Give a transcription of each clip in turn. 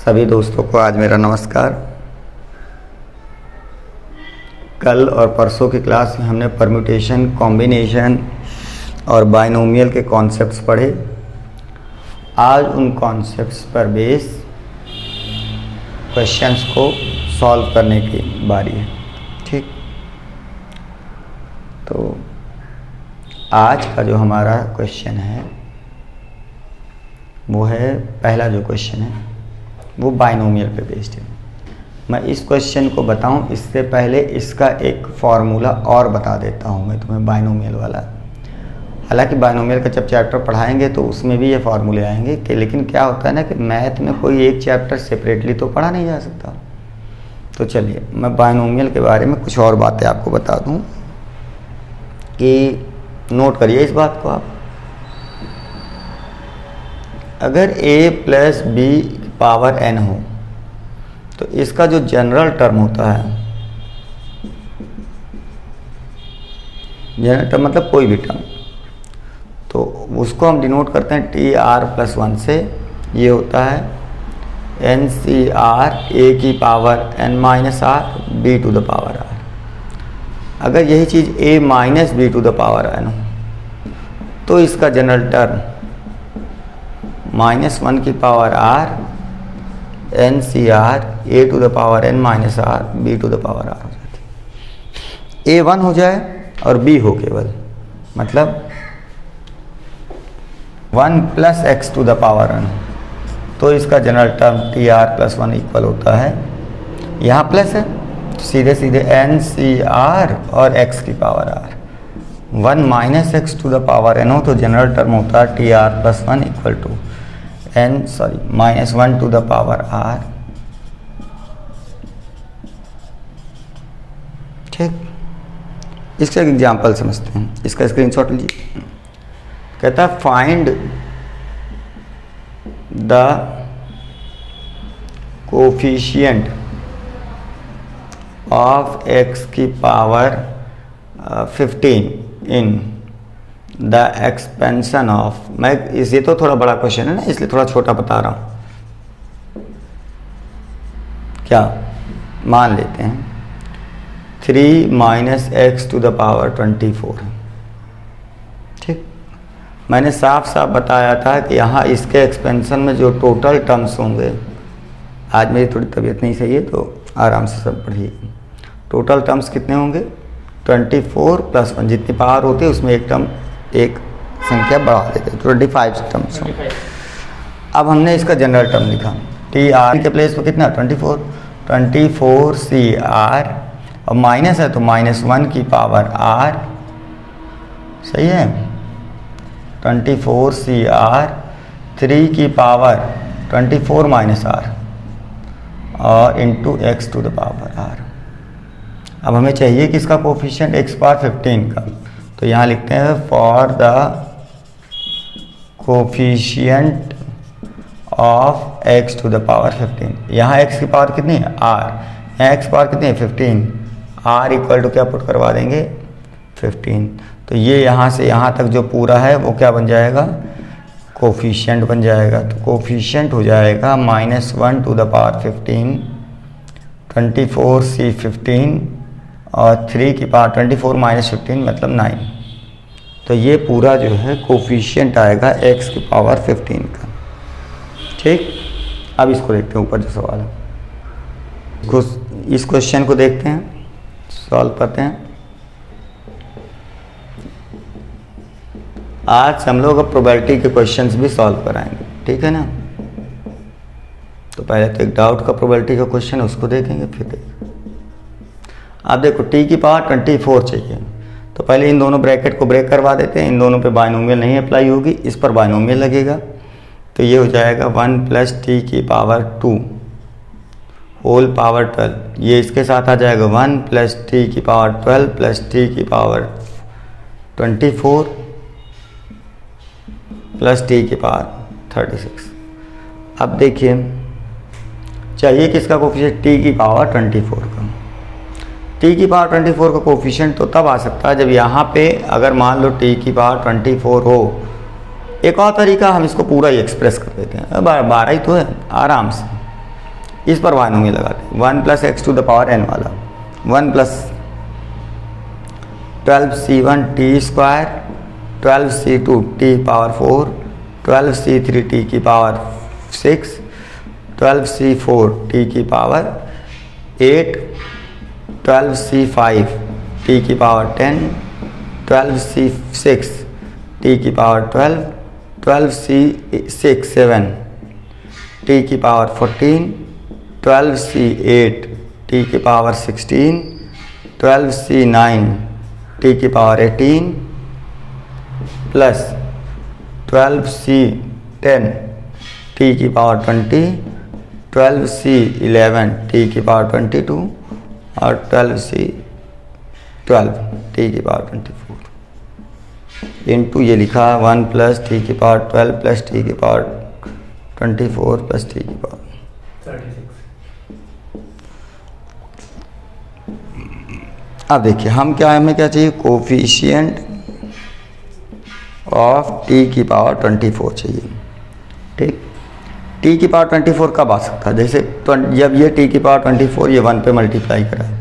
सभी दोस्तों को आज मेरा नमस्कार। कल और परसों की क्लास में हमने परम्यूटेशन, कॉम्बिनेशन और बाइनोमियल के कॉन्सेप्ट्स पढ़े। आज उन कॉन्सेप्ट्स पर बेस क्वेश्चंस को सॉल्व करने की बारी है। ठीक, तो आज का जो हमारा क्वेश्चन है वो है, पहला जो क्वेश्चन है वो बाइनोमियल पे बेस्ड है। मैं इस क्वेश्चन को बताऊं इससे पहले इसका एक फार्मूला और बता देता हूं मैं तुम्हें, बाइनोमियल वाला। हालांकि बाइनोमियल का जब चैप्टर पढ़ाएंगे तो उसमें भी ये फार्मूले आएंगे कि, लेकिन क्या होता है ना कि मैथ में कोई एक चैप्टर सेपरेटली तो पढ़ा नहीं जा सकता। तो चलिए मैं बाइनोमियल के बारे में कुछ और बातें आपको बता दूं कि नोट करिए इस बात को आप। अगर a plus B power n हो तो इसका जो जनरल टर्म होता है, जनरल टर्म मतलब कोई भी टर्म, तो उसको हम डिनोट करते हैं टी आर प्लस 1 से। ये होता है एन सी आर ए की power n minus R B to the power r। अगर यही चीज़ a minus B to the power n हो तो इसका जनरल टर्म -1 की power r N C R A to the power n minus R B to the power r हो जाती है। a 1 हो जाए और b हो केवल, मतलब 1 plus X to the power n, तो इसका general term T R plus 1 equal होता है, यहाँ प्लस है तो सीधे सीधे एन सी आर और x की power r। 1 minus X to the power n हो तो जनरल टर्म होता है T R plus 1 equal to -1 to the power r। ठीक, इसका एग्जाम्पल समझते हैं, इसका स्क्रीनशॉट लीजिए। कहता है find the coefficient of x की power 15 in the expansion of, मैं ये तो थोड़ा बड़ा क्वेश्चन है ना इसलिए थोड़ा छोटा बता रहा हूँ। क्या मान लेते हैं 3 minus X to the power 24। ठीक, मैंने साफ साफ बताया था कि यहाँ इसके एक्सपेंशन में जो टोटल टर्म्स होंगे, आज मेरी थोड़ी तबीयत नहीं सही है तो आराम से सब पढ़िए। टोटल टर्म्स कितने होंगे 24 प्लस 1, जितनी पावर होती है उसमें एक टर्म, एक संख्या बढ़ा देते हैं, 25 टर्म्स होंगे। अब हमने इसका जनरल टर्म लिखा, टी आर के प्लेस पर कितना 24 सी आर, और माइनस है तो -1 की पावर r, सही है। 24 सी आर 3 की पावर 24 माइनस r और into X to the power r। अब हमें चाहिए कि इसका कोफिशिएंट x पावर 15 का, तो यहाँ लिखते हैं for the coefficient of x to the power 15। यहाँ x की पावर कितनी है r, यहाँ x पावर कितनी है 15, r इक्वल टू क्या पुट करवा देंगे 15। तो ये यहाँ से यहाँ तक जो पूरा है वो क्या बन जाएगा, कोफिशिएंट बन जाएगा। तो कोफिशिएंट हो जाएगा -1 टू द पावर 15, 24 सी 15 और 3 की पावर 24 माइनस 15 मतलब 9। तो ये पूरा जो है कोफिशिएंट आएगा x की पावर 15 का। ठीक, अब इसको देखते हैं, ऊपर जो सवाल है इस क्वेश्चन को देखते हैं, सॉल्व करते हैं। आज हम लोग अब प्रोबेबिलिटी के क्वेश्चंस भी सॉल्व कराएंगे, ठीक है ना। तो पहले तो एक डाउट का प्रोबेबिलिटी का क्वेश्चन है उसको देखेंगे, फिर देखेंगे। आप देखो t की पावर 24 चाहिए, तो पहले इन दोनों ब्रैकेट को ब्रेक करवा देते हैं। इन दोनों पे बाइनोमियल नहीं अप्लाई होगी, इस पर बाइनोमियल लगेगा। तो ये हो जाएगा 1 प्लस टी की पावर 2 होल पावर 12। ये इसके साथ आ जाएगा 1 प्लस टी की पावर 12 प्लस टी की पावर 24 प्लस टी की पावर 36। अब देखिए चाहिए किसका कोफिशिएंट t की पावर 24 का। t की पावर 24 का कोफिशिएंट तो तब आ सकता है जब यहाँ पे अगर मान लो t की पावर 24 हो। एक और तरीका हम इसको पूरा ही एक्सप्रेस कर देते हैं, 12 ही तो है, आराम से इस पर बायनोमियल लगाते हैं। 1 + x to the power n वाला 1 + 12c1 t², 12c2 t⁴, 12c3 t⁴, 12c4 t⁴8, 12c5 t⁻10, 12c6 t⁻12, 12c7 t⁻14, 12c8 t⁻16, 12c9 t⁻18 plus 12c10 t⁻20, 12c11 t⁻22 और 12c12 t⁻24 इंटू ये लिखा 1 + t⁻12 + t⁻24 + t⁻36। अब देखिए हमें क्या चाहिए, coefficient of t⁻24 चाहिए। ठीक, t⁻24 कब आ सकता है, जैसे जब ये t⁻24 ये 1 पे मल्टीप्लाई करा है,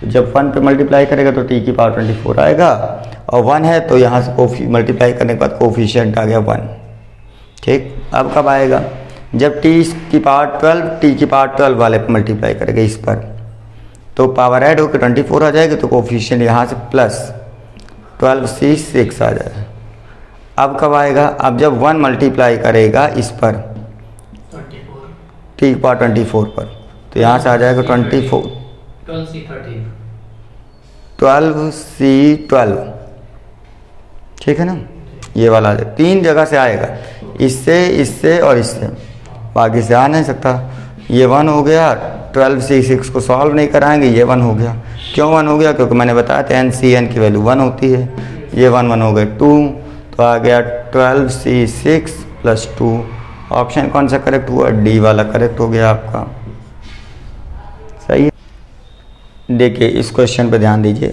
तो जब 1 पे मल्टीप्लाई करेगा तो t⁻24 आएगा, और 1 है तो यहाँ से मल्टीप्लाई करने के बाद कोफिशिएंट आ गया 1। ठीक, अब कब आएगा, जब t⁻12 वाले पे मल्टीप्लाई करेगा इस पर, तो पावर ऐड होकर 24 आ जाएगी, तो कोफिशिएंट यहाँ से प्लस 12c6 आ जाएगा। अब कब आएगा, अब जब 1 मल्टीप्लाई करेगा इस पर t⁻24 पर, तो यहाँ से आ जाएगा 12c12, ठीक है ना, ये वाला आ जाएगा। 3 जगह से आएगा, इससे और इससे, बाकी से आ नहीं सकता। ये 1 हो गया, 12c6 को सॉल्व नहीं कराएंगे, ये 1 हो गया। क्यों 1 हो गया, क्योंकि मैंने बताया था NCN की वैल्यू 1 होती है। ये 1 हो गए 2, तो आ गया 12c6 + 2। ऑप्शन कौन सा करेक्ट हुआ, डी वाला करेक्ट हो गया आपका, सही है। देखिए इस क्वेश्चन पे ध्यान दीजिए,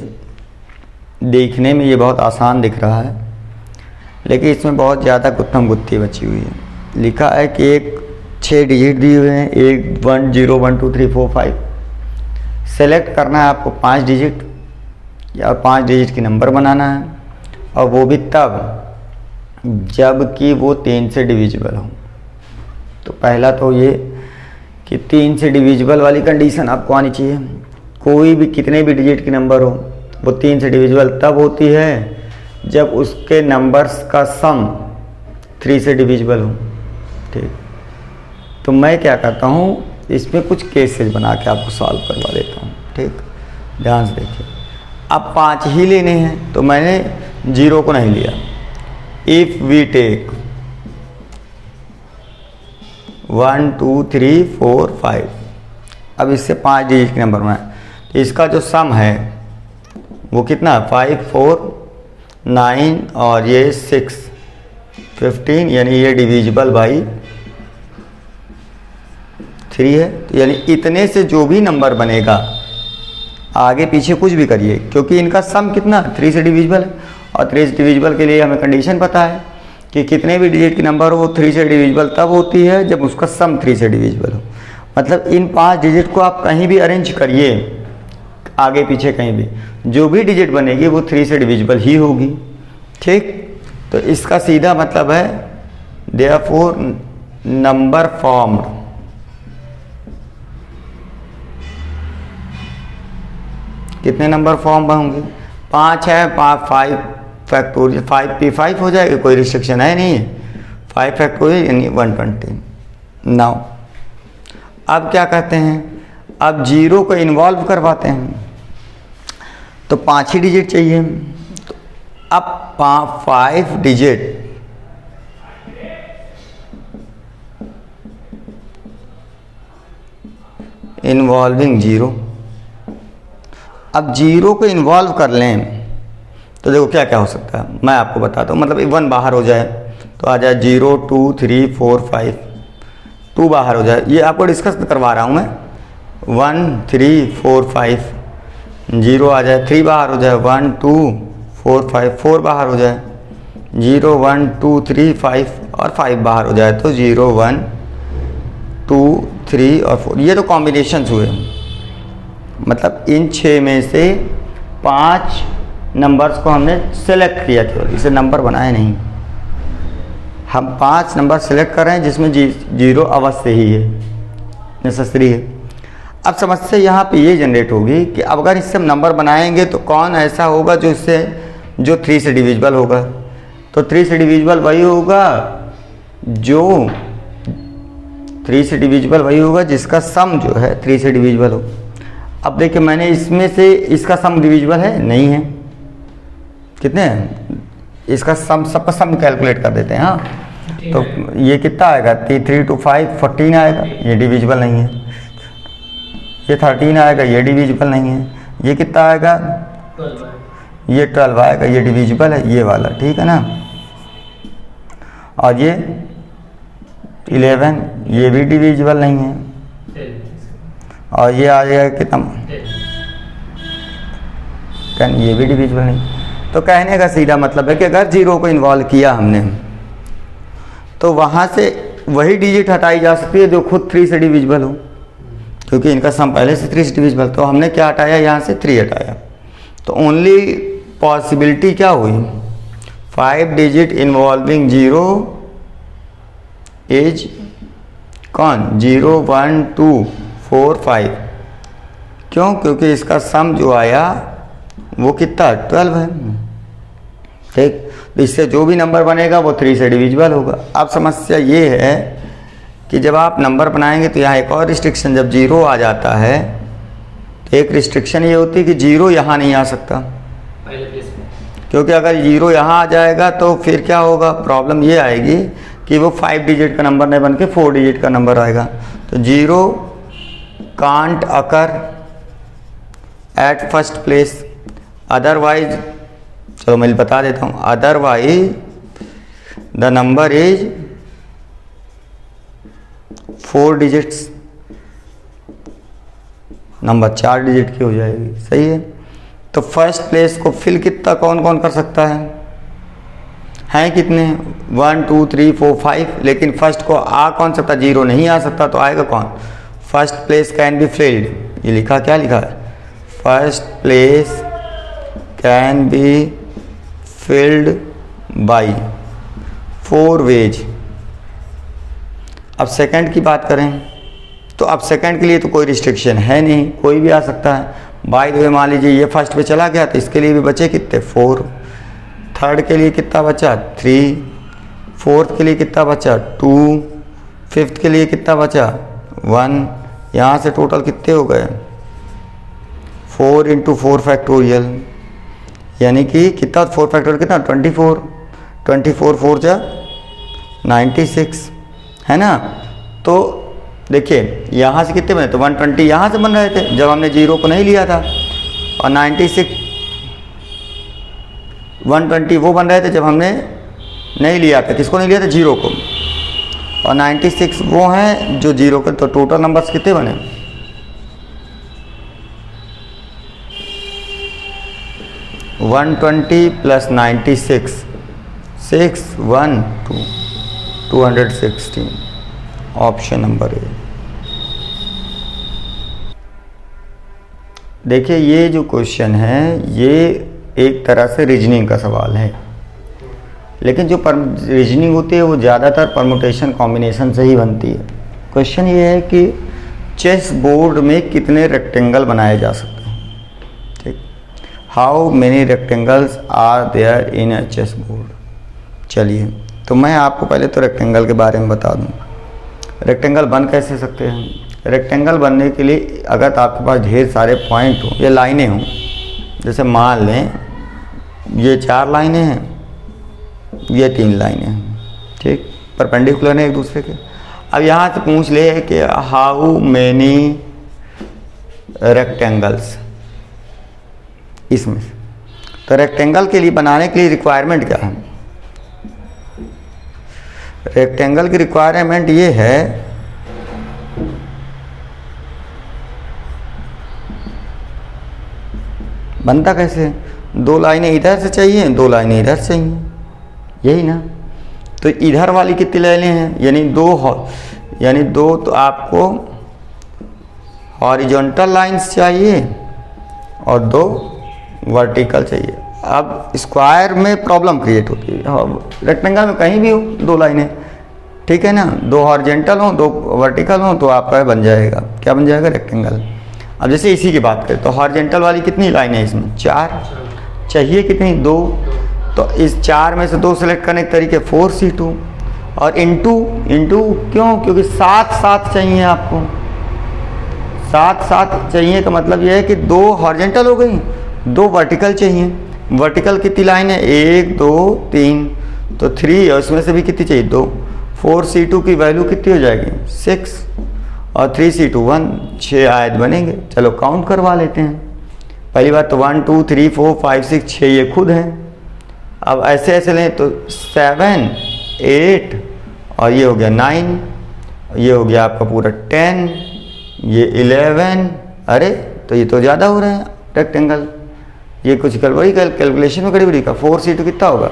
देखने में ये बहुत आसान दिख रहा है, लेकिन इसमें बहुत ज़्यादा गुत्थम गुत्थी बची हुई है। लिखा है कि एक 6 डिजिट दिए हुए हैं, 1 0 1 2 3 4 5। सेलेक्ट करना है आपको 5 डिजिट या 5 डिजिट की नंबर बनाना है, और वो भी तब जबकि वो 3 से डिविजिबल हो। तो पहला तो ये कि 3 से डिविजिबल वाली कंडीशन आपको आनी चाहिए। कोई भी कितने भी डिजिट की नंबर हो, वो 3 से डिविजिबल तब होती है जब उसके नंबर्स का सम 3 से डिविजिबल हो। ठीक, तो मैं क्या करता हूँ, इसमें कुछ केसेस बना के आपको सॉल्व करवा देता हूँ। ठीक, ध्यान से देखिए, अब 5 ही लेने हैं, तो मैंने 0 को नहीं लिया। इफ वी टेक 1 2 3 4 5, अब इससे 5 डिजिट के नंबर बनाए, तो इसका जो सम है वो कितना है, 5 4 9 और ये 6 15, यानी ये डिविजिबल बाई 3 है। तो यानी इतने से जो भी नंबर बनेगा, आगे पीछे कुछ भी करिए, क्योंकि इनका सम कितना 3 से डिविजिबल है, और 3 से डिविजिबल के लिए हमें कंडीशन पता है कि कितने भी डिजिट की नंबर हो वो 3 से डिविजिबल तब होती है जब उसका सम 3 से डिविजिबल हो। मतलब इन 5 डिजिट को आप कहीं भी अरेंज करिए, आगे पीछे कहीं भी, जो भी डिजिट बनेगी वो 3 से डिविजिबल ही होगी। ठीक, तो इसका सीधा मतलब है देयरफॉर नंबर फॉर्म्ड कितने नंबर फॉर्म होंगे, 5 है, 5 फैक्टोरियल 5p5 हो जाएगा, कोई रिस्ट्रिक्शन है नहीं, 5 फैक्टोरियल यानी 120। नाउ अब क्या कहते हैं, अब 0 को इन्वॉल्व करवाते हैं, तो 5 ही डिजिट चाहिए। तो अब 5 डिजिट इन्वॉल्विंग 0। अब 0 को इन्वॉल्व कर लें तो देखो क्या क्या हो सकता है, मैं आपको बताता हूँ। मतलब 1 बाहर हो जाए तो आ जाए 0 2 3 4 5, 2 बाहर हो जाए, ये आपको डिस्कस करवा रहा हूँ मैं। 1 3 4 5, 0 आ जाए, 3 बाहर हो जाए, 1 2 4 5, 4 बाहर हो जाए, 0 1 2 3 5 और 5 बाहर हो जाए, तो 0 1 2, 3 और 4, ये तो कॉम्बिनेशंस हुए। मतलब इन 6 में से 5 नंबर्स को हमने सेलेक्ट किया, केवल इसे नंबर बनाए नहीं। हम 5 नंबर सेलेक्ट कर रहे हैं जिसमें 0 अवश्य ही है, नेसेसरी है। अब समस्या यहाँ पे ये जनरेट होगी कि अब अगर इससे हम नंबर बनाएंगे तो कौन ऐसा होगा जो 3 से डिविजिबल होगा। तो 3 से डिविजिबल वही होगा जो 3 से डिविजिबल वही होगा जिसका सम जो है 3 से डिविजिबल हो। अब देखिए मैंने इसमें से इसका सम डिविजिबल है, नहीं है। कितने हैं इसका सम, सबका सम कैलकुलेट कर देते हैं। हाँ, तो ये कितना आएगा, 3 to 5 14 आएगा, ये डिविजिबल नहीं है। ये 13 आएगा, ये डिविजिबल नहीं है। ये कितना आएगा, ये 12 आएगा, ये डिविजिबल है, ये वाला, ठीक है ना। और ये 11, ये भी डिविजिबल नहीं है। और ये आ जाएगा कितना, 10, ये भी डिविजिबल नहीं। तो कहने का सीधा मतलब है कि अगर 0 को इन्वॉल्व किया हमने तो वहाँ से वही डिजिट हटाई जा सकती है जो खुद 3 से डिविजिबल हो, क्योंकि इनका सम पहले से 3 से डिविजिबल। तो हमने क्या हटाया, यहाँ से 3 हटाया। तो ओनली पॉसिबिलिटी क्या हुई, 5 डिजिट इन्वॉल्विंग 0 इज कौन, 0 1 2 4 5। क्यों, क्योंकि इसका सम जो आया वो कितना 12 है, ठीक। तो इससे जो भी नंबर बनेगा वो 3 से डिविजिबल होगा। अब समस्या ये है कि जब आप नंबर बनाएंगे तो यहाँ एक और रिस्ट्रिक्शन, जब 0 आ जाता है तो एक रिस्ट्रिक्शन ये होती है कि 0 यहाँ नहीं आ सकता, क्योंकि अगर 0 यहाँ आ जाएगा तो फिर क्या होगा, प्रॉब्लम ये आएगी कि वो 5 डिजिट का नंबर नहीं बन के 4 डिजिट का नंबर आएगा। तो 0 can't occur at first place, otherwise, चलो मैं बता देता हूँ, otherwise the number is 4 digits, number 4 digit की हो जाएगी, सही है। तो फर्स्ट प्लेस को फिल कितना कौन कौन कर सकता है कितने, 1 2 3 4 5, लेकिन फर्स्ट को आ कौन सकता, 0 नहीं आ सकता, तो आएगा कौन, first place can be filled. ये लिखा, क्या लिखा है, first place can be filled by 4 ways. अब सेकंड की बात करें तो अब सेकंड के लिए तो कोई रिस्ट्रिक्शन है नहीं, कोई भी आ सकता है। बाय द वे मान लीजिए ये फर्स्ट पे चला गया तो इसके लिए भी बचे कितने, 4। थर्ड के लिए कितना बचा, 3। फोर्थ के लिए कितना बचा, 2। फिफ्थ के लिए कितना बचा, 1। यहाँ से टोटल कितने हो गए, 4 × 4 फैक्टोरियल, यानी कि कितना 4 फैक्टोरियल कितना, 24। 24 4 जा 96, है ना। तो देखिए यहाँ से कितने बने, तो 120 यहाँ से बन रहे थे जब हमने 0 को नहीं लिया था, और 96 120 वो बन रहे थे जब हमने नहीं लिया था, किसको नहीं लिया था, 0 को, और 96 वो हैं जो 0 के। तो टोटल नंबर्स कितने बने, 120 + 96 6 1 2 216, ऑप्शन नंबर ए। देखिए ये जो क्वेश्चन है ये एक तरह से रीजनिंग का सवाल है, लेकिन जो रीजनिंग होती है वो ज़्यादातर परमुटेशन कॉम्बिनेशन से ही बनती है। क्वेश्चन ये है कि चेस बोर्ड में कितने रेक्टेंगल बनाए जा सकते हैं, ठीक। How many rectangles are there in a chessboard. चलिए तो मैं आपको पहले तो रेक्टेंगल के बारे में बता दूं। रेक्टेंगल बन कैसे सकते हैं, रेक्टेंगल बनने के लिए अगर आपके पास ढेर सारे पॉइंट हों या लाइनें हों, जैसे मान लें ये 4 लाइनें हैं, ये 3 लाइनें हैं, ठीक, परपेंडिकुलर हैं एक दूसरे के। अब यहाँ से पूछ ले कि हाउ मेनी रेक्टेंगल्स इसमें, तो रेक्टेंगल के लिए बनाने के लिए रिक्वायरमेंट क्या है, रेक्टेंगल की रिक्वायरमेंट ये है बनता कैसे, 2 लाइनें इधर से चाहिए, 2 लाइनें इधर से चाहिए, यही ना। तो इधर वाली कितनी लाइनें हैं, यानी 2 यानी दो तो आपको हॉरिजॉन्टल लाइंस चाहिए और दो वर्टिकल चाहिए। अब स्क्वायर में प्रॉब्लम क्रिएट होती है, रेक्टेंगल में कहीं भी हो दो लाइनें, ठीक है ना, दो हॉरिजॉन्टल हो दो वर्टिकल हो तो आपका बन जाएगा, क्या बन जाएगा, रेक्टेंगल। अब जैसे इसी की बात करें तो हॉरिजॉन्टल वाली कितनी लाइन है इसमें, 4, चाहिए कितनी, 2, तो इस 4 में से 2 सेलेक्ट करने के तरीके 4c2 और इंटू क्यों, क्योंकि 7 चाहिए आपको, 7 चाहिए का मतलब यह है कि 2 हॉरिजॉन्टल हो गई, 2 वर्टिकल चाहिए। वर्टिकल कितनी लाइन है, 1 2 3, तो 3 और उसमें से भी कितनी चाहिए, 2। 4c2 की वैल्यू कितनी हो जाएगी, 6 और 3c2 1, 6 आयत बनेंगे। चलो काउंट करवा लेते हैं। पहली बात तो 1 2 3 4 5 6 6 ये खुद हैं। अब ऐसे लें तो 7 8 और ये हो गया 9, ये हो गया आपका पूरा 10, ये 11, अरे तो ये तो ज़्यादा हो रहे हैं रेक्टेंगल, ये कुछ गड़बड़ी कैलकुलेशन में गड़बड़ी का। 4c2 कितना होगा,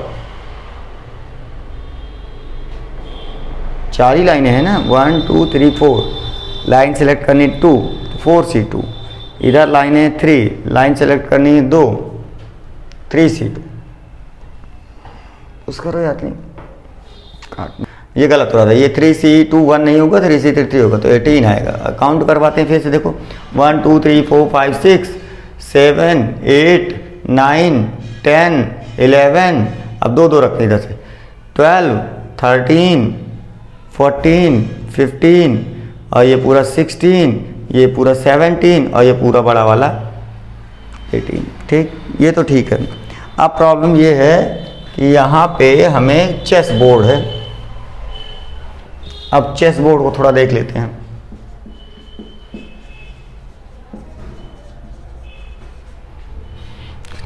4 ही लाइनें हैं ना, 1 2 3 4, लाइन सेलेक्ट करनी 2 4c2, इधर लाइन है 3, लाइन सेलेक्ट करनी है 2 3c2, उसका रो याद नहीं काट, ये गलत हो रहा था, ये 3c2 1 नहीं होगा, 3c3 3 होगा, तो 18 आएगा। काउंट करवाते हैं फिर से, देखो 1 2 3 4 5 6 7 8 9 10 11, अब 2 2 रखते इधर से, 12 13 14 15 और ये पूरा 16, ये पूरा 17 और ये पूरा बड़ा वाला 18, ठीक, ये तो ठीक है। अब प्रॉब्लम ये है कि यहाँ पे हमें चेस बोर्ड है। अब चेस बोर्ड को थोड़ा देख लेते हैं।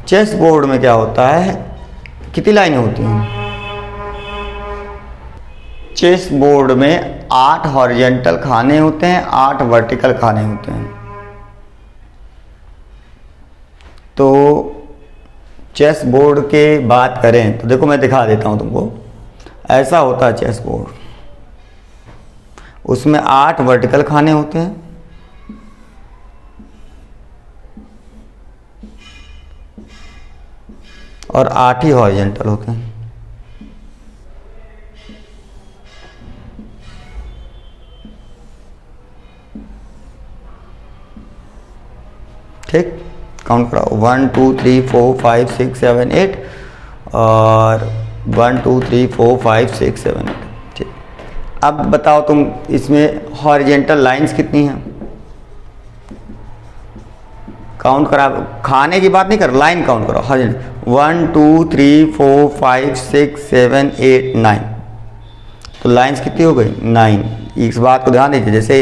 चेस बोर्ड में क्या होता है, कितनी लाइनें होती हैं, चेस बोर्ड में 8 हॉरिजॉन्टल खाने होते हैं, 8 वर्टिकल खाने होते हैं। तो चेस बोर्ड के बात करें तो देखो मैं दिखा देता हूं तुमको, ऐसा होता है चेस बोर्ड, उसमें 8 वर्टिकल खाने होते हैं और 8 ही हॉरिजॉन्टल होते हैं। ठीक, काउंट कराओ, 1 2 3 4 5 6 7 8 और 1 2 3 4 5 6 7 8। ठीक, अब बताओ तुम इसमें हॉरिजॉन्टल लाइंस कितनी हैं, काउंट करा, खाने की बात नहीं कर, लाइन काउंट करो। 1 2 3 4 5 6 7 8 9, तो लाइंस कितनी हो गई, 9। इस बात को ध्यान दीजिए, जैसे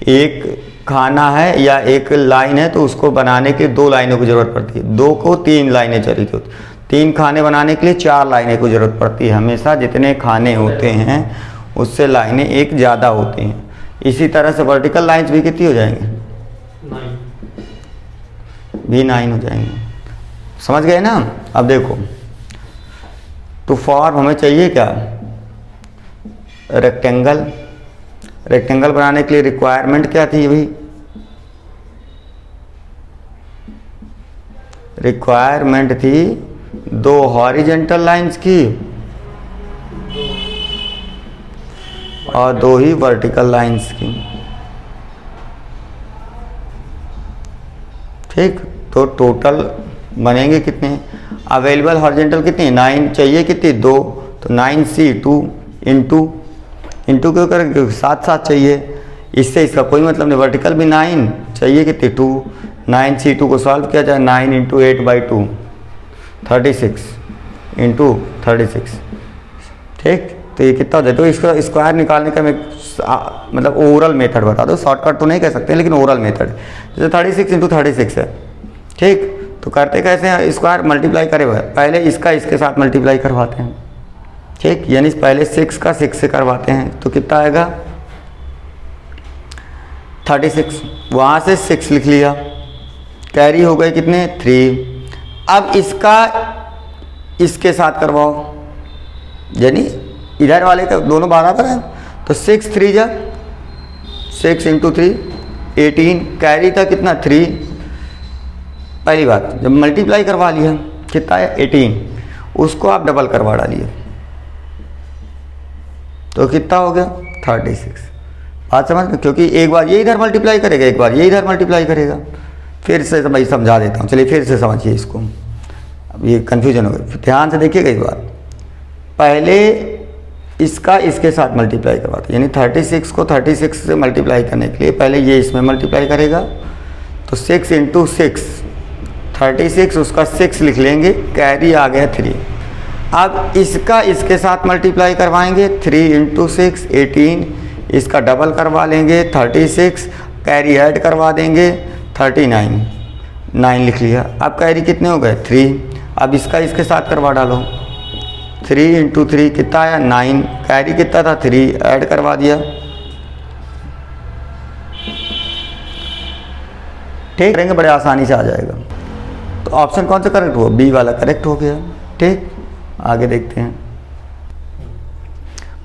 एक खाना है या एक लाइन है तो उसको बनाने के 2 लाइनों की ज़रूरत पड़ती है, 2 को 3 लाइनें चाहिए होती, 3 खाने बनाने के लिए 4 लाइनें की ज़रूरत पड़ती है। हमेशा जितने खाने होते हैं उससे लाइनें एक ज़्यादा होती हैं। इसी तरह से वर्टिकल लाइंस भी कितनी हो जाएंगे, 9 भी 9 हो जाएंगे। समझ गए ना। अब देखो तो फॉर्म हमें चाहिए क्या, रेक्टेंगल। रेक्टेंगल बनाने के लिए रिक्वायरमेंट क्या थी भाई, रिक्वायरमेंट थी 2 हॉरिजॉन्टल लाइंस की और 2 ही वर्टिकल लाइंस की। ठीक, तो टोटल बनेंगे कितने, अवेलेबल हॉरिजॉन्टल कितने, 9 चाहिए, कितनी 2, तो 9c2 इंटू क्यों करेंगे, क्योंकि 7 चाहिए, इससे इसका कोई मतलब नहीं। वर्टिकल भी 9 चाहिए, कितनी 2, 9c2 को सॉल्व किया जाए, 9 × 8/2 36 इंटू 36। ठीक, तो ये कितना हो जाए, तो इसका स्क्वायर निकालने का मैं मतलब ओरल मेथड बता दो, शॉर्टकट तो नहीं कह सकते लेकिन ओरल मेथड, जैसे 36 × 36 है। ठीक, तो करते कैसे हैं, स्क्वायर मल्टीप्लाई करे हुए, पहले इसका इसके साथ मल्टीप्लाई करवाते हैं। ठीक, यानी पहले 6 का 6 से करवाते हैं, तो कितना आएगा 36, वहाँ से 6 लिख लिया, कैरी हो गए कितने 3। अब इसका इसके साथ करवाओ, यानी इधर वाले का दोनों बराबर है, तो 6 3 जा 6 इंटू 3 18, कैरी था कितना 3। पहली बात जब मल्टीप्लाई करवा लिया कितना है 18, उसको आप डबल करवा डालिए तो कितना हो गया 36। बात समझ में, क्योंकि एक बार ये इधर मल्टीप्लाई करेगा, एक बार ये इधर मल्टीप्लाई करेगा। फिर से मैं समझा देता हूँ, चलिए फिर से समझिए इसको, अब ये कन्फ्यूजन हो गया। ध्यान से देखिएगा इस बार, पहले इसका इसके साथ मल्टीप्लाई करवाते, यानी 36 को 36 से मल्टीप्लाई करने के लिए पहले ये इसमें मल्टीप्लाई करेगा, तो 6 इंटू 6 36, उसका 6 लिख लेंगे, कैरी आ गया 3। अब इसका इसके साथ मल्टीप्लाई करवाएंगे, 3 इंटू 6 18, इसका डबल करवा लेंगे 36, कैरी ऐड करवा देंगे 39, 9 लिख लिया। अब कैरी कितने हो गए 3। अब इसका इसके साथ करवा डालो, 3 इंटू 3 कितना आया 9, कैरी कितना था 3, ऐड करवा दिया। ठीक करेंगे, बड़े आसानी से आ जाएगा। तो ऑप्शन कौन सा करेक्ट हुआ, बी वाला करेक्ट हो गया। ठीक, आगे देखते हैं।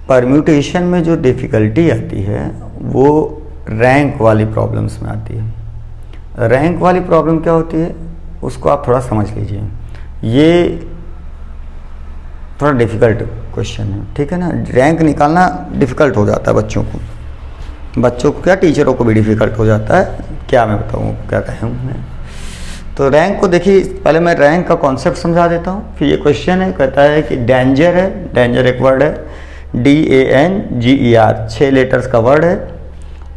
परम्यूटेशन में जो डिफ़िकल्टी आती है वो रैंक वाली प्रॉब्लम्स में आती है। रैंक वाली प्रॉब्लम क्या होती है उसको आप थोड़ा समझ लीजिए, ये थोड़ा डिफ़िकल्ट क्वेश्चन है, ठीक है ना। रैंक निकालना डिफ़िकल्ट हो जाता है बच्चों को क्या टीचरों को भी डिफ़िकल्ट हो जाता है, क्या मैं बताऊँ क्या कहूँ मैं। तो रैंक को देखिए, पहले मैं रैंक का कॉन्सेप्ट समझा देता हूँ, फिर ये क्वेश्चन है, कहता है कि डेंजर है, डेंजर एक वर्ड है, DANGER 6 लेटर्स का वर्ड है।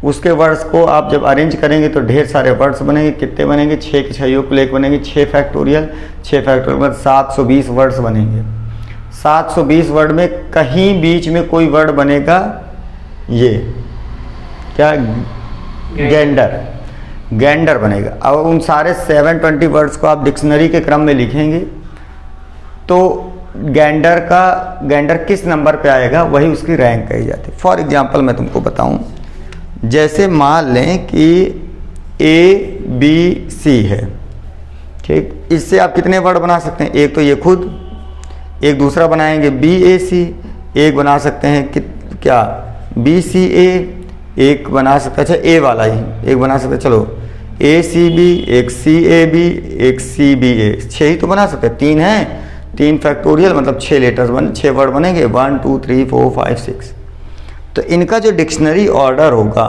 उसके वर्ड्स को आप जब अरेंज करेंगे तो ढेर सारे वर्ड्स बनेंगे। कितने बनेंगे, 6 के 6 को लेकर बनेंगे 6 फैक्टोरियल, 6 फैक्टोरियल में 720 वर्ड्स बनेंगे। 720 वर्ड में कहीं बीच में कोई वर्ड बनेगा ये क्या, गैंडर बनेगा। अब उन सारे 720 वर्ड्स को आप डिक्शनरी के क्रम में लिखेंगे तो गैंडर किस नंबर पे आएगा वही उसकी रैंक कही जाती है। फॉर एग्जांपल मैं तुमको बताऊं, जैसे मान लें कि ABC है, ठीक, इससे आप कितने वर्ड बना सकते हैं, एक तो ये खुद, एक दूसरा बनाएंगे BAC, एक बना सकते हैं क्या BCA, एक बना सकते हैं, अच्छा A वाला ही एक बना सकते हैं, चलो ACB, एक CAB, एक CBA, 6 ही तो बना सकते हैं, 3 हैं, 3 फैक्टोरियल मतलब 6 लेटर्स बने, 6 वर्ड बनेंगे, 1 2 3 4 5 6। तो इनका जो डिक्शनरी ऑर्डर होगा,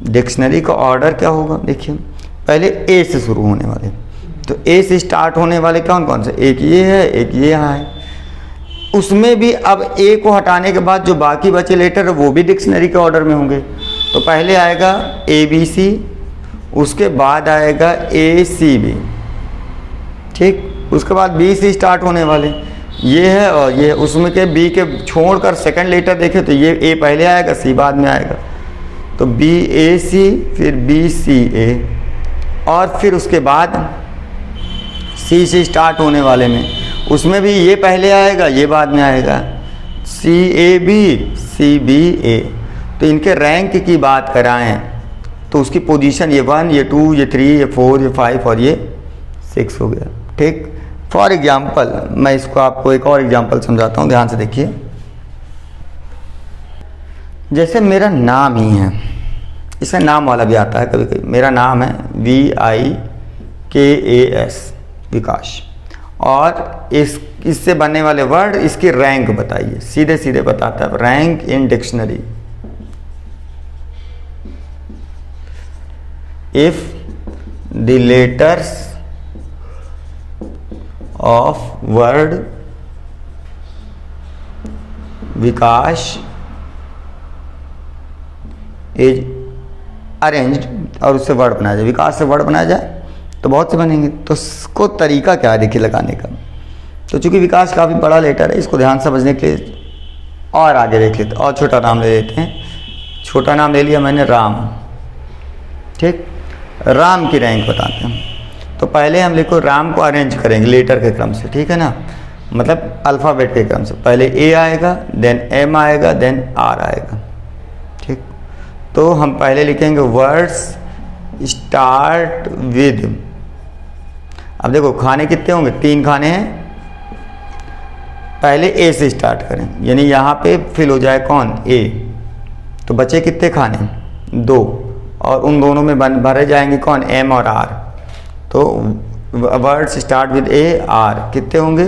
डिक्शनरी का ऑर्डर क्या होगा, देखिए पहले A से शुरू होने वाले, तो A से स्टार्ट होने वाले कौन कौन से, एक ये है, एक ये यहाँ है। उसमें भी अब A को हटाने के बाद जो बाकी बचे लेटर वो भी डिक्शनरी के ऑर्डर में होंगे। तो पहले आएगा ABC, उसके बाद आएगा ACB, ठीक, उसके बाद B से स्टार्ट होने वाले ये है और ये, उसमें के B के छोड़कर सेकंड लेटर देखे तो ये A पहले आएगा, C बाद में आएगा, तो BAC, फिर BCA, और फिर उसके बाद C से स्टार्ट होने वाले में उसमें भी ये पहले आएगा, ये बाद में आएगा, CAB, CBA। तो इनके रैंक की बात कराएं तो उसकी पोजीशन ये 1, ये 2, ये 3, ये 4, ये 5 और ये 6 हो गया, ठीक। फॉर एग्जाम्पल मैं इसको आपको एक और एग्जाम्पल समझाता हूँ, ध्यान से देखिए। जैसे मेरा नाम ही है, इसमें नाम वाला भी आता है कभी कभी, मेरा नाम है VIKAS, विकास, और इससे बनने वाले वर्ड, इसकी रैंक बताइए, सीधे सीधे बताता है, rank in dictionary. If the letters of word Vikas is arranged, और उससे वर्ड बनाया जाए, विकास से वर्ड बनाया जाए तो बहुत से बनेंगे। तो इसको तरीका क्या है देखिए लगाने का। तो चूंकि विकास काफ़ी बड़ा लेटर है, इसको ध्यान समझने के लिए और आगे देख लेते, और छोटा नाम ले लेते हैं। छोटा नाम ले लिया मैंने राम, ठीक, राम की रैंक बताते हैं। तो पहले हम लिखो, राम को अरेंज करेंगे लेटर के क्रम से, ठीक है ना, मतलब अल्फ़ाबेट के क्रम से। पहले A आएगा, देन M आएगा, देन R आएगा, ठीक। तो हम पहले लिखेंगे वर्ड्स स्टार्ट विद। अब देखो खाने कितने होंगे, 3 खाने हैं, पहले ए से स्टार्ट करें, यानी यहाँ पे फिल हो जाए कौन, ए। तो बचे कितने खाने, 2, और उन दोनों में भरे जाएंगे कौन, एम और आर। तो words start with A R कितने होंगे,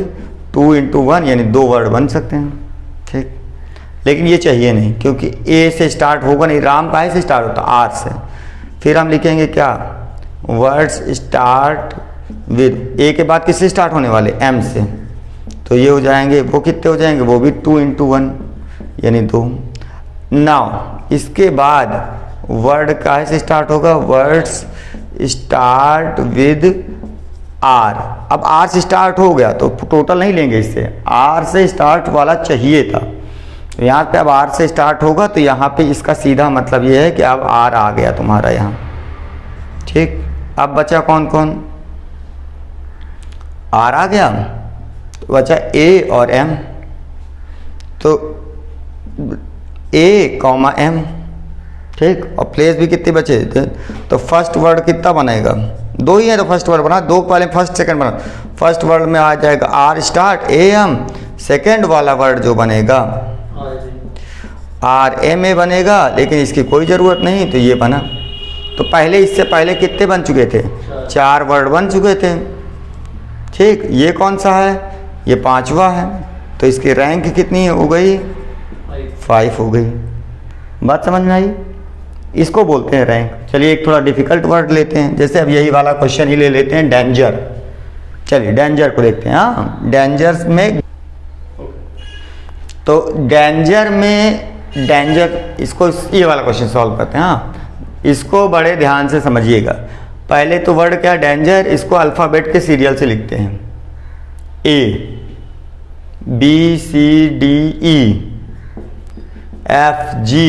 2 × 1 यानी 2 वर्ड बन सकते हैं। ठीक, लेकिन ये चाहिए नहीं, क्योंकि ए से स्टार्ट होगा नहीं। राम काहे से स्टार्ट होता, आर से। फिर हम लिखेंगे क्या, वर्ड्स स्टार्ट विद, ए के बाद किससे स्टार्ट होने वाले, एम से। तो ये हो जाएंगे, वो कितने हो जाएंगे, वो भी 2 × 1 यानी 2। नाउ इसके बाद वर्ड काहे से स्टार्ट होगा, वर्ड्स स्टार्ट विद आर। अब आर से स्टार्ट हो गया तो टोटल नहीं लेंगे, इससे आर से स्टार्ट वाला चाहिए था। तो यहाँ पे अब आर से स्टार्ट होगा, तो यहाँ पे इसका सीधा मतलब ये है कि अब आर आ गया तुम्हारा यहाँ। ठीक, अब बचा कौन कौन, आर आ गया, तो बचा ए और एम। तो ए कॉमा एम, ठीक, और प्लेस भी कितने बचे, तो फर्स्ट वर्ड कितना बनेगा, 2 ही है, तो फर्स्ट वर्ड बना, 2 पहले फर्स्ट सेकंड बना। फर्स्ट वर्ड में आ जाएगा R start A M, second वाला वर्ड जो बनेगा आर एम ए बनेगा, लेकिन इसकी कोई ज़रूरत नहीं, तो ये बना। तो पहले, इससे पहले कितने बन चुके थे, 4 वर्ड बन चुके थे। ठीक, ये कौन सा है, ये 5वां है, तो इसकी रैंक कितनी हो गई, 5 हो गई। बात समझ में आई, इसको बोलते हैं रैंक। चलिए एक थोड़ा डिफिकल्ट वर्ड लेते हैं, जैसे अब यही वाला क्वेश्चन ही ले लेते हैं, डेंजर। चलिए डेंजर को देखते हैं। हाँ, डेंजर में, तो डेंजर में, डेंजर, इसको ये वाला क्वेश्चन सॉल्व करते हैं। हाँ, इसको बड़े ध्यान से समझिएगा। पहले तो वर्ड क्या, डेंजर, इसको अल्फ़ाबेट के सीरियल से लिखते हैं, A B C D E F G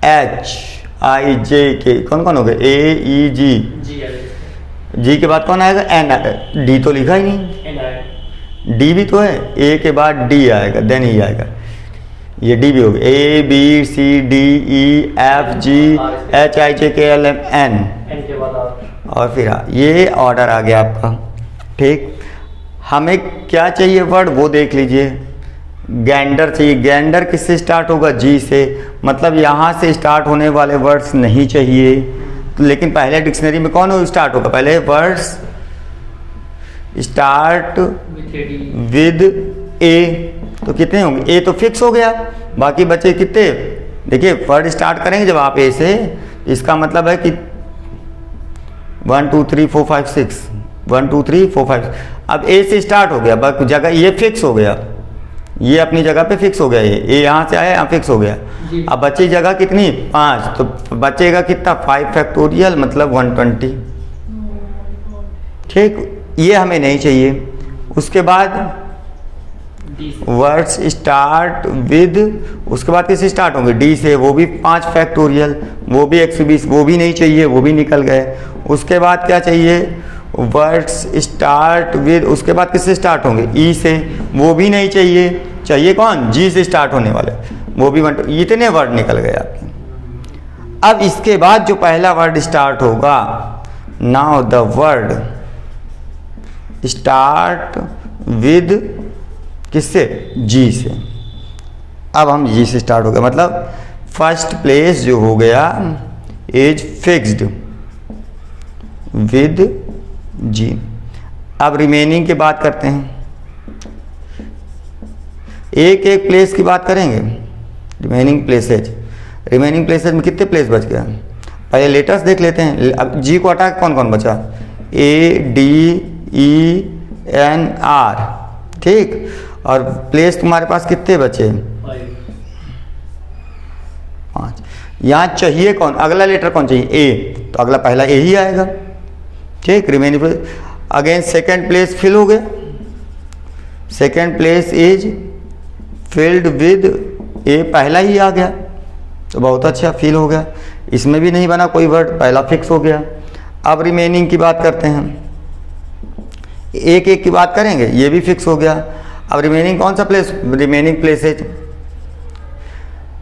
H I J K, कौन कौन हो गए, A E G, G के बाद कौन आएगा, N, D तो लिखा ही नहीं, D भी तो है, A के बाद D आएगा, देन ही आएगा, ये D भी हो गया, A B C D E F G H I J K L M N के बाद और फिर ये ऑर्डर आ गया आपका। ठीक, हमें क्या चाहिए वर्ड, वो देख लीजिए। गैंडर चाहिए, गैंडर किससे स्टार्ट होगा, जी से, मतलब यहाँ से स्टार्ट होने वाले वर्ड्स नहीं चाहिए। लेकिन पहले डिक्शनरी में कौन हो स्टार्ट होगा, पहले वर्ड्स स्टार्ट विद ए, तो कितने होंगे, ए तो फिक्स हो गया, बाकी बचे कितने, देखिए वर्ड स्टार्ट करेंगे जब आप ए से, इसका मतलब है कि 1 2 3 4 5 6, 1 2 3 4 5, अब ए से स्टार्ट हो गया, बस जगह ये फिक्स हो गया, ये अपनी जगह पे फिक्स हो गया, ये यहाँ से आया, यहाँ फिक्स हो गया। अब बची जगह कितनी, 5, तो बचेगा कितना, 5 फैक्टोरियल मतलब 120। ठीक, ये हमें नहीं चाहिए। उसके बाद वर्ड्स स्टार्ट विद, उसके बाद किससे स्टार्ट होंगे, डी से, वो भी 5 फैक्टोरियल, वो भी 120, वो भी नहीं चाहिए, वो भी निकल गए। उसके बाद क्या चाहिए, वर्ड्स स्टार्ट विद, उसके बाद किससे स्टार्ट होंगे, ई से, वो भी नहीं चाहिए, चाहिए कौन, जी से स्टार्ट होने वाले, वो भी 1, इतने वर्ड निकल गए आपके। अब इसके बाद जो पहला वर्ड स्टार्ट होगा, now the word start with किससे, जी से। अब हम जी से स्टार्ट हो गया, मतलब फर्स्ट प्लेस जो हो गया इज फिक्स्ड विद जी। अब रिमेनिंग की बात करते हैं, एक एक प्लेस की बात करेंगे, रिमेनिंग प्लेसेज। रिमेनिंग प्लेसेज में कितने प्लेस बच गया, पहले लेटर्स देख लेते हैं। अब जी को हटा के कौन कौन बचा, A D E N R, ठीक, और प्लेस तुम्हारे पास कितने बचे, 5। यहाँ चाहिए कौन, अगला लेटर कौन चाहिए, ए, तो अगला पहला ए ही आएगा। ठीक, remaining place, again second place fill हो गया, second place is filled with A, पहला ही आ गया, तो बहुत अच्छा फिल हो गया, इसमें भी नहीं बना कोई वर्ड, पहला फिक्स हो गया। अब रिमेनिंग की बात करते हैं, एक एक की बात करेंगे, ये भी फिक्स हो गया। अब रिमेनिंग कौन सा प्लेस, रिमेनिंग प्लेसेज,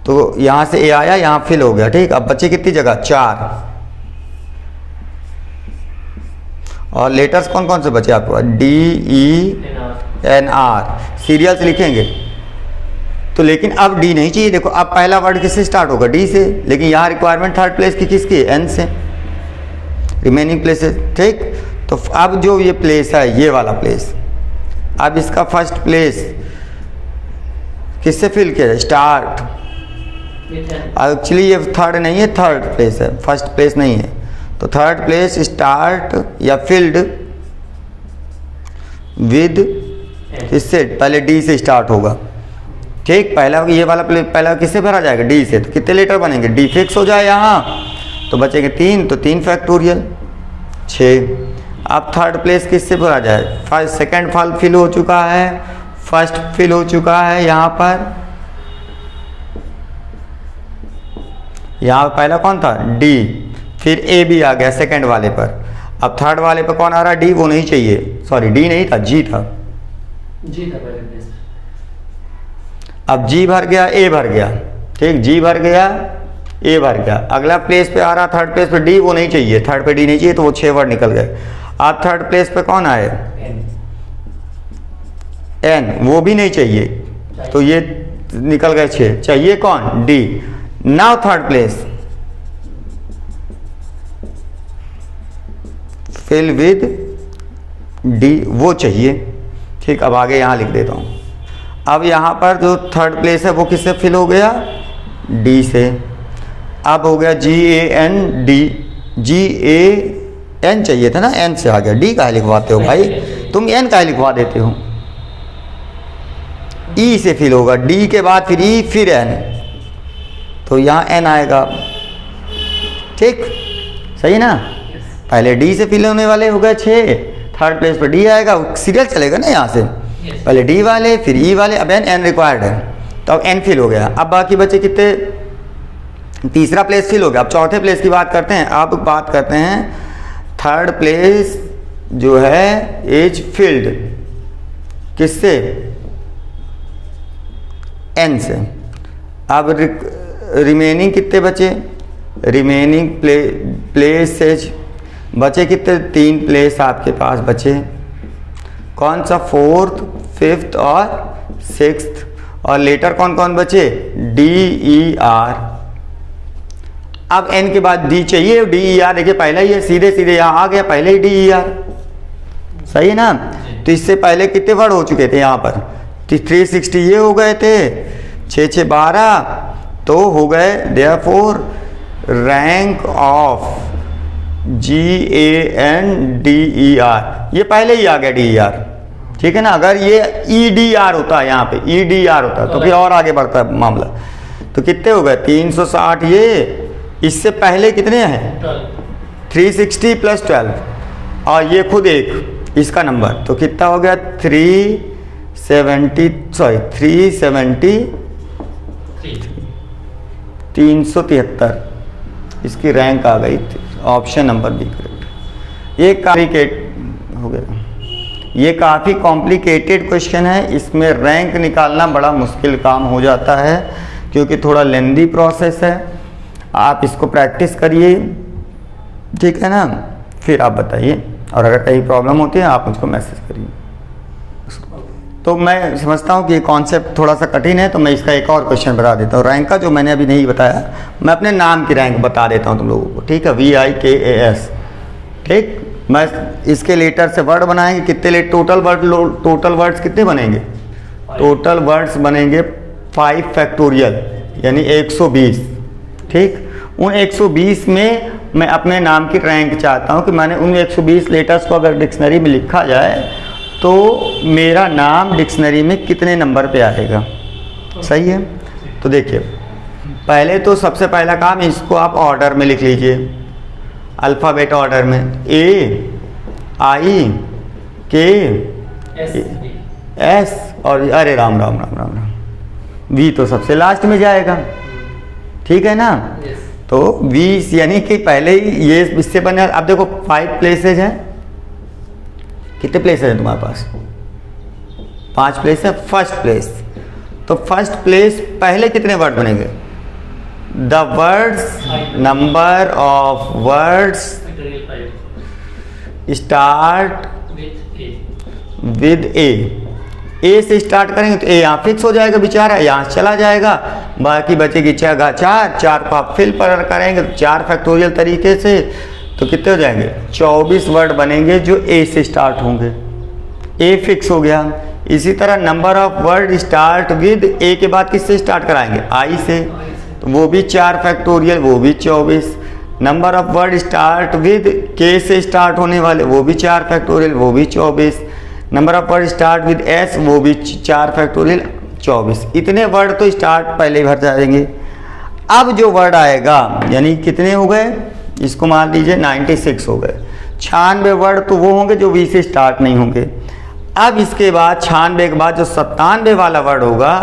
तो यहाँ से ए आया, यहाँ फिल हो गया। ठीक, अब बचे कितनी जगह, 4, और लेटर्स कौन कौन से बचे आपको, डी ई NR सीरियल से लिखेंगे तो, लेकिन अब D नहीं चाहिए। देखो अब पहला वर्ड किससे स्टार्ट होगा? D से, लेकिन यहाँ रिक्वायरमेंट थर्ड प्लेस की किसकी है? N से, रिमेनिंग प्लेसेस। ठीक, तो अब जो ये प्लेस है, ये वाला प्लेस, अब इसका फर्स्ट प्लेस किससे फिल किया जाए? स्टार्ट। एक्चुअली ये थर्ड नहीं है, थर्ड प्लेस है, फर्स्ट प्लेस नहीं है। तो थर्ड प्लेस स्टार्ट या फिल्ड विद किससे? पहले डी से स्टार्ट होगा। ठीक, पहला ये वाला पहला किससे भरा जाएगा? डी से। तो कितने लेटर बनेंगे? डी फिक्स हो जाए यहाँ तो बचेंगे 3, तो 3 फैक्टोरियल 6। अब थर्ड प्लेस किससे भरा जाए? फर्स्ट सेकंड फल फिल हो चुका है, फर्स्ट फिल हो चुका है यहाँ पर। यहाँ पहला कौन था? डी, फिर ए भी आ गया सेकंड वाले पर। अब थर्ड वाले पर कौन आ रहा? डी, वो नहीं चाहिए, सॉरी डी नहीं था, जी था, जी था पहले प्लेस। अब जी भर गया, ए भर गया। ठीक, जी भर गया, ए भर गया। अगला प्लेस पे आ रहा थर्ड प्लेस पे डी, वो नहीं चाहिए, थर्ड पे डी नहीं चाहिए, तो वो 6 वर्ड निकल गए। अब थर्ड प्लेस पे कौन आए? एन, वो भी नहीं चाहिए, तो ये निकल गए 6। चाहिए कौन? D. Now third place fill with D, वो चाहिए। ठीक, अब आगे यहाँ लिख देता हूँ। अब यहाँ पर जो थर्ड प्लेस है वो किससे फिल हो गया? डी से। अब हो गया GAN डी, GAN चाहिए था ना, N से आ गया। डी काहे लिखवाते हो भाई? तुम N काहे लिखवा देते हो? E से फिल होगा, D के बाद फिर E फिर N, तो यहाँ N आएगा। ठीक, सही ना? पहले D से फिल होने वाले हो गए 6, थर्ड प्लेस पर D आएगा, सीरियल चलेगा ना यहाँ से, पहले D वाले फिर E वाले, अब N रिक्वायर्ड है, तो अब N फिल हो गया। अब बाकी बचे कितने? तीसरा प्लेस फिल हो गया। अब चौथे प्लेस की बात करते हैं। अब बात करते हैं थर्ड प्लेस जो है एज फिल्ड किससे? N से। अब रिमेनिंग कितने बचे? रिमेनिंग प्लेसेज बचे कितने? 3 प्लेस आपके पास बचे। कौन सा? 4th, 5th और 6th। और लेटर कौन कौन बचे? DER। अब N के बाद D चाहिए, DER देखिए पहला ही है, सीधे सीधे यहाँ आ गया, पहले ही DER, सही है ना? तो इससे पहले कितने वर्ड हो चुके थे यहाँ पर? 360 ये हो गए थे, 6 6 12, तो हो गए देयरफॉर रैंक ऑफ GANDER, ये पहले ही आ गया DER। ठीक है ना? अगर ये EDR होता है, यहाँ पे EDR होता तो फिर और आगे बढ़ता है मामला। तो कितने हो गए? 360 ये, इससे पहले कितने हैं? 360 प्लस 12, और ये खुद एक इसका नंबर, तो कितना हो गया? 373 इसकी रैंक आ गई। Option number B correct. ये कॉम्प्लिकेट हो गया, ये काफ़ी कॉम्प्लिकेटेड क्वेश्चन है, इसमें रैंक निकालना बड़ा मुश्किल काम हो जाता है क्योंकि थोड़ा लेंदी प्रोसेस है। आप इसको प्रैक्टिस करिए, ठीक है ना? फिर आप बताइए, और अगर कहीं प्रॉब्लम होती है आप मुझको मैसेज करिए। तो मैं समझता हूँ कि ये कॉन्सेप्ट थोड़ा सा कठिन है, तो मैं इसका एक और क्वेश्चन बता देता हूँ। रैंक का जो मैंने अभी नहीं बताया, मैं अपने नाम की रैंक बता देता हूँ तुम लोगों को, ठीक है? VIKAS। ठीक, मैं इसके लेटर से वर्ड बनाएंगे, कितने टोटल वर्ड्स कितने बनेंगे? टोटल वर्ड्स बनेंगे 5 फैक्टोरियल, यानी 120। ठीक, उन 120 में मैं अपने नाम की रैंक चाहता हूँ कि मैंने उन 120 लेटर्स को अगर डिक्शनरी में लिखा जाए तो मेरा नाम डिक्शनरी में कितने नंबर पे आएगा। सही है? तो देखिए, पहले तो सबसे पहला काम, इसको आप ऑर्डर में लिख लीजिए, अल्फ़ाबेट ऑर्डर में, AIKS, और अरे राम राम राम राम राम, V तो सबसे लास्ट में जाएगा, ठीक है ना? तो V यानी कि पहले ही ये इससे बने। अब देखो 5 प्लेसेज हैं, कितने प्लेसेज हैं तुम्हारे पास? 5 प्लेस है। फर्स्ट प्लेस, तो फर्स्ट प्लेस पहले कितने वर्ड बनेंगे? The words, number of words start with A, ए से स्टार्ट करेंगे तो ए यहाँ फिक्स हो जाएगा बेचारा, यहाँ से चला जाएगा, बाकी बचेगी जगह 4, 4 को आप फिल पर करेंगे तो 4 फैक्टोरियल तरीके से, तो कितने हो जाएंगे 24 वर्ड बनेंगे जो ए से स्टार्ट होंगे, ए फिक्स हो गया। इसी तरह number of word start with A के बाद किससे स्टार्ट कराएंगे, आई से, तो वो भी 4 फैक्टोरियल, वो भी 24। Number of word start with के से स्टार्ट होने वाले, वो भी 4 फैक्टोरियल, वो भी 24। Number of word start with S, वो भी 4 फैक्टोरियल 24। इतने वर्ड तो स्टार्ट पहले ही भर जाएंगे। अब जो वर्ड आएगा यानी कितने हो गए, इसको मान लीजिए 96 हो गए। 96 वर्ड तो वो होंगे जो वी से स्टार्ट नहीं होंगे। अब इसके बाद 96 के बाद जो 97 वाला वर्ड होगा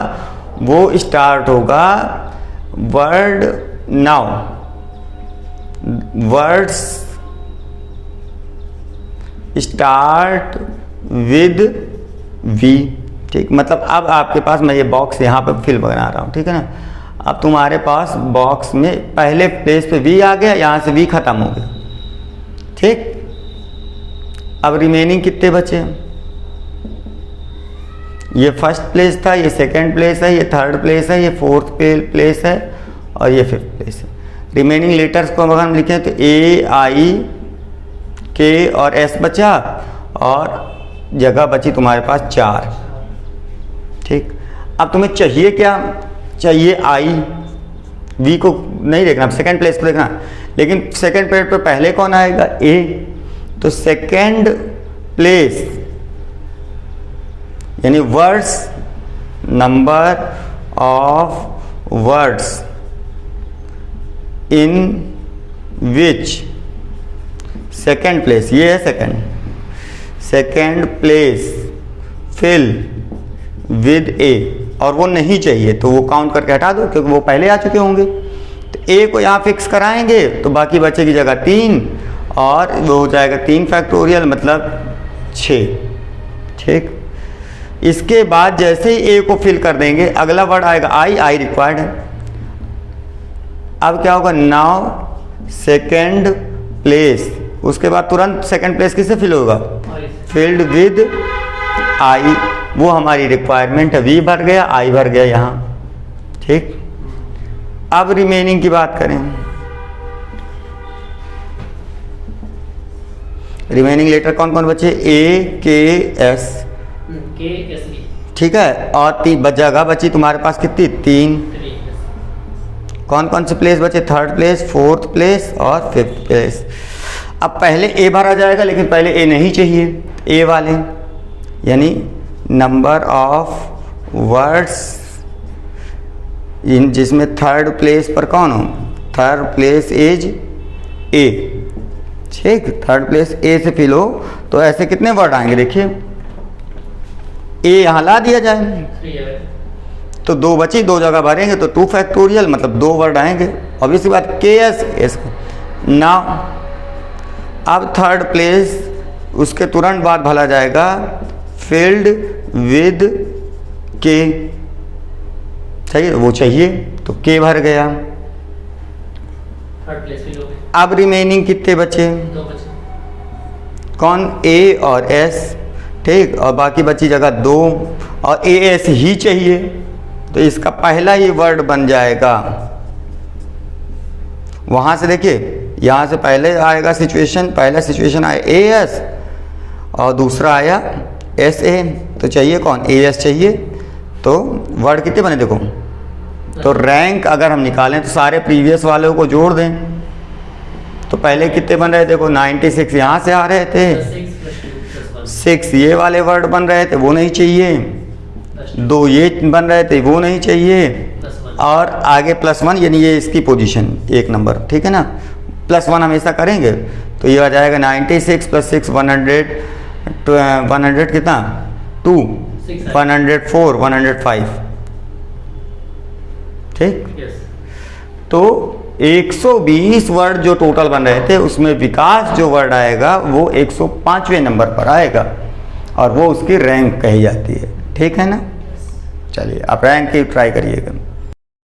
वो स्टार्ट होगा word now, words start with V, ठीक। मतलब अब आपके पास, मैं ये बॉक्स यहाँ पे फिल बना रहा हूँ, ठीक है ना। अब तुम्हारे पास बॉक्स में पहले प्लेस पे वी आ गया, यहाँ से वी खत्म हो गया, ठीक। अब रिमेनिंग कितने बचे, ये फर्स्ट प्लेस था, ये सेकंड प्लेस है, ये थर्ड प्लेस है, ये फोर्थ प्लेस है और ये फिफ्थ प्लेस है। रिमेनिंग लेटर्स को अगर हम लिखें तो ए, आई, के और एस बचा और जगह बची तुम्हारे पास 4, ठीक। अब तुम्हें चाहिए क्या, चाहिए आई, वी को नहीं देखना, सेकंड प्लेस को देखना, लेकिन सेकंड प्लेस पे पहले कौन आएगा, ए, तो सेकंड प्लेस यानी words, number of words in which second place, ये है सेकंड प्लेस फिल विद ए, और वो नहीं चाहिए तो वो काउंट करके हटा दो क्योंकि वो पहले आ चुके होंगे। तो ए को यहाँ फिक्स कराएंगे तो बाकी बचेगी जगह 3 और वो हो जाएगा 3 फैक्टोरियल मतलब 6, ठीक। इसके बाद जैसे ही ए को फिल कर देंगे अगला वर्ड आएगा आई रिक्वायर्ड है। अब क्या होगा, नाउ सेकंड प्लेस, उसके बाद तुरंत सेकंड प्लेस किससे फिल होगा, फिल्ड विद आई, वो हमारी रिक्वायरमेंट है, वी भर गया, आई भर गया यहाँ, ठीक। अब रिमेनिंग की बात करें, रिमेनिंग लेटर कौन कौन बचे, ए, के, एस, ठीक है। और 3 जगह बची तुम्हारे पास कितनी, 3। कौन कौन से प्लेस बचे, थर्ड प्लेस, फोर्थ प्लेस और फिफ्थ प्लेस। अब पहले ए भरा जाएगा लेकिन पहले ए नहीं चाहिए, ए वाले यानी नंबर ऑफ वर्ड्स इन जिसमें थर्ड प्लेस पर कौन हो, थर्ड प्लेस इज ए, ठीक। थर्ड प्लेस ए से फिल हो तो ऐसे कितने वर्ड आएंगे, देखिए ए यहाँ ला दिया जाए तो 2 बची, 2 जगह भरेंगे तो 2 फैक्टोरियल मतलब 2 वर्ड आएंगे। अब इसके बाद के एस नाउ, अब थर्ड प्लेस उसके तुरंत बाद भला जाएगा फील्ड विद के, चाहिए वो चाहिए तो के भर गया। थर्ड प्लेस फिल हो गई। अब रिमेनिंग कितने बचे, 2 बचे, कौन, ए और एस, ठीक। और बाकी बची जगह 2 और ए एस ही चाहिए तो इसका पहला ही वर्ड बन जाएगा। वहां से देखिए यहाँ से पहले आएगा सिचुएशन, पहला सिचुएशन आया ए एस और दूसरा आया एस ए, तो चाहिए कौन, ए एस चाहिए। तो वर्ड कितने बने देखो, तो रैंक अगर हम निकालें तो सारे प्रीवियस वालों को जोड़ दें तो पहले कितने बन रहे थे, देखो 96 यहाँ से आ रहे थे, 6 ये वाले वर्ड बन रहे थे वो नहीं चाहिए, 2 ये बन रहे थे वो नहीं चाहिए, और आगे +1 यानी ये इसकी पोजीशन 1 नंबर, ठीक है ना। +1 हमेशा करेंगे तो ये आ जाएगा 96 + 6 100 कितना 2 104 105, ठीक। तो 120 वर्ड जो टोटल बन रहे थे उसमें विकास जो वर्ड आएगा वो 105वें नंबर पर आएगा और वो उसकी रैंक कही जाती है, ठीक है ना। चलिए आप रैंक की ट्राई करिएगा।